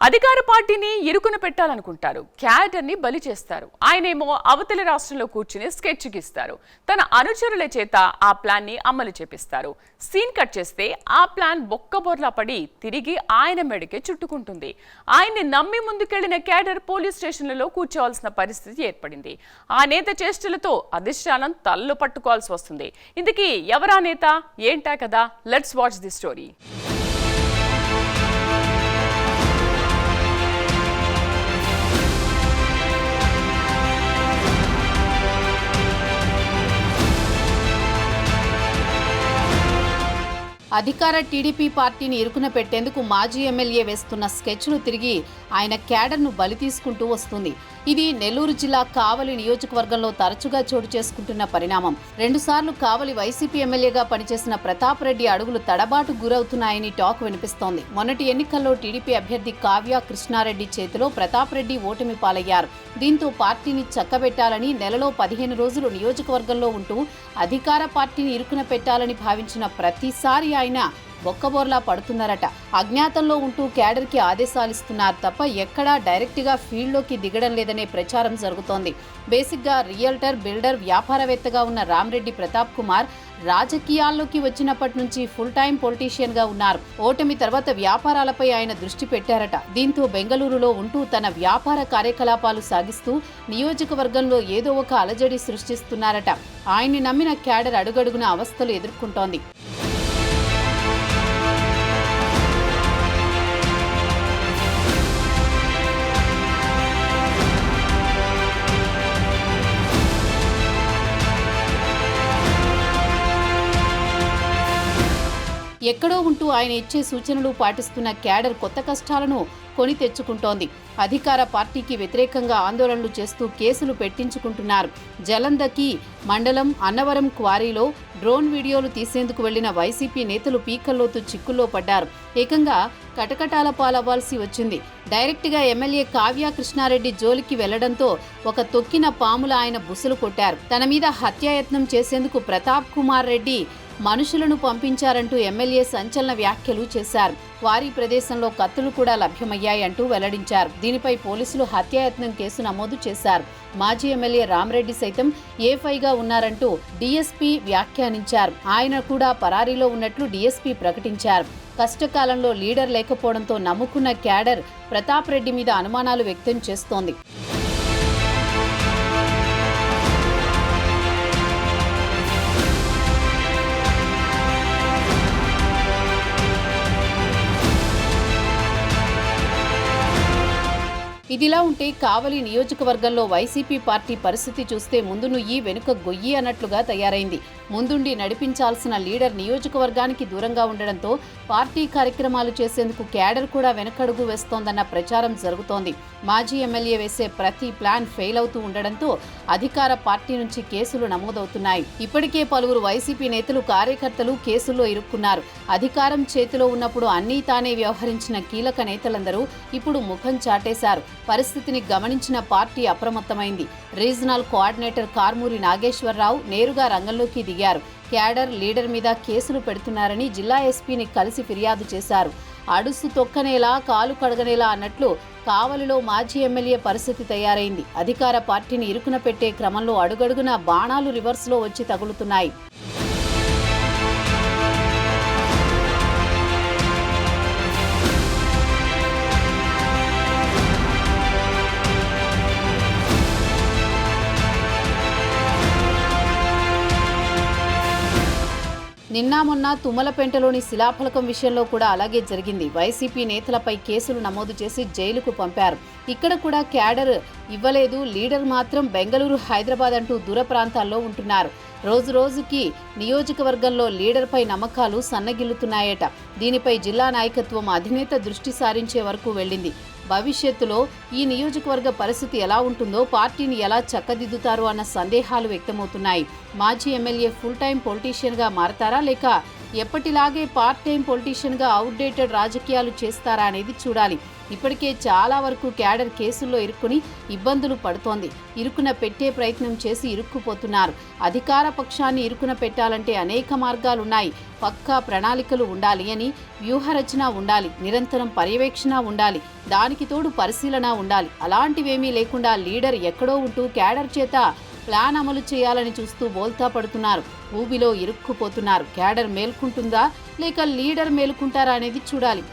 అధికార పార్టీని ఇరుకున పెట్టాలనుకుంటారు. క్యాడర్ని బలి చేస్తారు. ఆయనేమో అవతలి రాష్ట్రంలో కూర్చుని స్కెచ్ గీస్తారు. తన అనుచరుల చేత ఆ ప్లాన్ ని అమలు చేపిస్తారు. సీన్ కట్ చేస్తే ఆ ప్లాన్ బొక్కబోర్లా పడి తిరిగి ఆయన మెడకే చుట్టుకుంటుంది. ఆయన్ని నమ్మి ముందుకెళ్లిన క్యాడర్ పోలీస్ స్టేషన్లలో కూర్చోవాల్సిన పరిస్థితి ఏర్పడింది. ఆ నేత చేష్టలతో అధిష్టానం తల్లు పట్టుకోవాల్సి వస్తుంది. ఇందుకీ ఎవరా నేత ఏంటా కదా, లెట్స్ వాచ్ ది స్టోరీ. అధికార టీడీపీ పార్టీని ఇరుకున పెట్టేందుకు మాజీ ఎమ్మెల్యే వేస్తున్న స్కెచ్ను తిరిగి ఆయన క్యాడర్ను బలి తీసుకుంటూ వస్తుంది. ఇది నెల్లూరు జిల్లా కావలి నియోజకవర్గంలో తరచుగా చోటు చేసుకుంటున్న పరిణామం. 2 సార్లు కావలి వైసీపీ ఎమ్మెల్యేగా పనిచేసిన ప్రతాప్ రెడ్డి అడుగులు తడబాటు గురవుతున్నాయని టాక్ వినిపిస్తోంది. మొన్నటి ఎన్నికల్లో టీడీపీ అభ్యర్థి కావ్య కృష్ణారెడ్డి చేతిలో ప్రతాప్ రెడ్డి ఓటమి పాలయ్యారు. దీంతో పార్టీని చక్కబెట్టాలని నెలలో 15 రోజులు నియోజకవర్గంలో ఉంటూ అధికార పార్టీని ఇరుకున పెట్టాలని భావించిన ప్రతిసారి ఆయన బొక్కబోర్లా పడుతున్నారట. అజ్ఞాతంలో ఉంటూ క్యాడర్కి ఆదేశాలిస్తున్నారు తప్ప ఎక్కడా డైరెక్ట్గా ఫీల్డ్లోకి దిగడం లేదనే ప్రచారం జరుగుతోంది. బేసిక్గా రియల్టర్, బిల్డర్, వ్యాపారవేత్తగా ఉన్న రామరెడ్డి ప్రతాప్ కుమార్ రాజకీయాల్లోకి వచ్చినప్పటి నుంచి ఫుల్ టైం పొలిటీషియన్గా ఉన్నారు. ఓటమి తర్వాత వ్యాపారాలపై ఆయన దృష్టి పెట్టారట. దీంతో బెంగళూరులో ఉంటూ తన వ్యాపార కార్యకలాపాలు సాగిస్తూ నియోజకవర్గంలో ఏదో ఒక అలజడి సృష్టిస్తున్నారట. ఆయన్ని నమ్మిన క్యాడర్ అడుగడుగున అవస్థలు ఎదుర్కొంటోంది. ఎక్కడో ఉంటూ ఆయన ఇచ్చే సూచనలు పాటిస్తున్న క్యాడర్ కొత్త కష్టాలను కొని తెచ్చుకుంటోంది. అధికార పార్టీకి వ్యతిరేకంగా ఆందోళనలు చేస్తూ కేసులు పెట్టించుకుంటున్నారు. జలంధకి మండలం అన్నవరం క్వారీలో డ్రోన్ వీడియోలు తీసేందుకు వెళ్లిన వైసీపీ నేతలు పీకల్లోతు చిక్కుల్లో పడ్డారు. ఏకంగా కటకటాల పాలవ్వాల్సి వచ్చింది. డైరెక్ట్గా ఎమ్మెల్యే కావ్య కృష్ణారెడ్డి జోలికి వెళ్లడంతో ఒక తొక్కిన పాముల ఆయన బుసలు కొట్టారు. తన మీద హత్యాయత్నం చేసేందుకు ప్రతాప్ కుమార్ రెడ్డి మనుషులను పంపించారంటూ ఎమ్మెల్యే సంచలన వ్యాఖ్యలు చేశారు. వారి ప్రదేశంలో కత్తులు కూడా లభ్యమయ్యాయంటూ వెల్లడించారు. దీనిపై పోలీసులు హత్యాయత్నం కేసు నమోదు చేశారు. మాజీ ఎమ్మెల్యే రామరెడ్డి సైతం ఏ5గా ఉన్నారంటూ డీఎస్పీ వ్యాఖ్యానించారు. ఆయన కూడా పరారీలో ఉన్నట్లు డీఎస్పీ ప్రకటించారు. కష్టకాలంలో లీడర్ లేకపోవడంతో నమ్ముకున్న క్యాడర్ ప్రతాప్ రెడ్డి మీద అనుమానాలు వ్యక్తం చేస్తోంది. ఇదిలా ఉంటే కావలి నియోజకవర్గంలో వైసీపీ పార్టీ పరిస్థితి చూస్తే ముందు నుయ్యి వెనుక గొయ్యి అన్నట్లుగా తయారైంది. ముందుండి నడిపించాల్సిన లీడర్ నియోజకవర్గానికి దూరంగా ఉండడంతో పార్టీ కార్యక్రమాలు చేసేందుకు క్యాడర్ కూడా వెనకడుగు వేస్తోందన్న ప్రచారం జరుగుతోంది. మాజీ ఎమ్మెల్యే వేసే ప్రతి ప్లాన్ ఫెయిల్ అవుతూ ఉండడంతో అధికార పార్టీ నుంచి కేసులు నమోదవుతున్నాయి. ఇప్పటికే పలువురు వైసీపీ నేతలు, కార్యకర్తలు కేసుల్లో ఇరుక్కున్నారు. అధికారం చేతిలో ఉన్నప్పుడు అన్నీ తానే వ్యవహరించిన కీలక నేతలందరూ ఇప్పుడు ముఖం చాటేశారు. పరిస్థితిని గమనించిన పార్టీ అప్రమత్తమైంది. రీజనల్ కోఆర్డినేటర్ కార్మూరి నాగేశ్వరరావు నేరుగా రంగంలోకి దిగారు. క్యాడర్, లీడర్ మీద కేసులు పెడుతున్నారని జిల్లా ఎస్పీని కలిసి ఫిర్యాదు చేశారు. అడుసు తొక్కనేలా కాలు కడగనేలా అన్నట్లు కావలిలో మాజీ ఎమ్మెల్యే పరిస్థితి తయారైంది. అధికార పార్టీని ఇరుకున పెట్టే క్రమంలో అడుగడుగున బాణాలు రివర్స్లో వచ్చి తగులుతున్నాయి. నిన్న మొన్న తుమ్మలపెంటలోని శిలాఫలకం విషయంలో కూడా అలాగే జరిగింది. వైసీపీ నేతలపై కేసులు నమోదు చేసి జైలుకు పంపారు. ఇక్కడ కూడా క్యాడర్ ఇవ్వలేదు, లీడర్ మాత్రం బెంగళూరు, హైదరాబాద్ అంటూ దూర ప్రాంతాల్లో ఉంటున్నారు. రోజు రోజుకి నియోజకవర్గంలో లీడర్పై నమ్మకాలు సన్నగిల్లుతున్నాయట. దీనిపై జిల్లా నాయకత్వం, అధినేత దృష్టి సారించే వరకు వెళ్ళింది. భవిష్యత్తులో ఈ నియోజకవర్గ పరిస్థితి ఎలా ఉంటుందో, పార్టీని ఎలా చక్కదిద్దుతారో అన్న సందేహాలు వ్యక్తమవుతున్నాయి. మాజీ ఎమ్మెల్యే ఫుల్ టైం పొలిటీషియన్గా మారతారా లేక ఎప్పటిలాగే పార్ట్ టైం పొలిటీషియన్గా అవుట్డేటెడ్ రాజకీయాలు చేస్తారా అనేది చూడాలి. ఇప్పటికే చాలా వరకు క్యాడర్ కేసుల్లో ఇరుక్కుని ఇబ్బందులు పడుతోంది. ఇరుకున పెట్టే ప్రయత్నం చేసి ఇరుక్కుపోతున్నారు. అధికార పక్షాన్ని ఇరుకున పెట్టాలంటే అనేక మార్గాలున్నాయి. పక్కా ప్రణాళికలు ఉండాలి అని వ్యూహరచన ఉండాలి, నిరంతరం పర్యవేక్షణ ఉండాలి, దానికి తోడు పరిశీలన ఉండాలి. అలాంటివేమీ లేకుండా లీడర్ ఎక్కడో ఉంటూ క్యాడర్ చేత ప్లాన్ అమలు చేయాలని చూస్తూ బోల్తా పడుతున్నారు. ఊబిలో ఇరుక్కుపోతున్నారు. క్యాడర్ మేల్కుంటుందా లేక లీడర్ మేలుకుంటారా అనేది చూడాలి.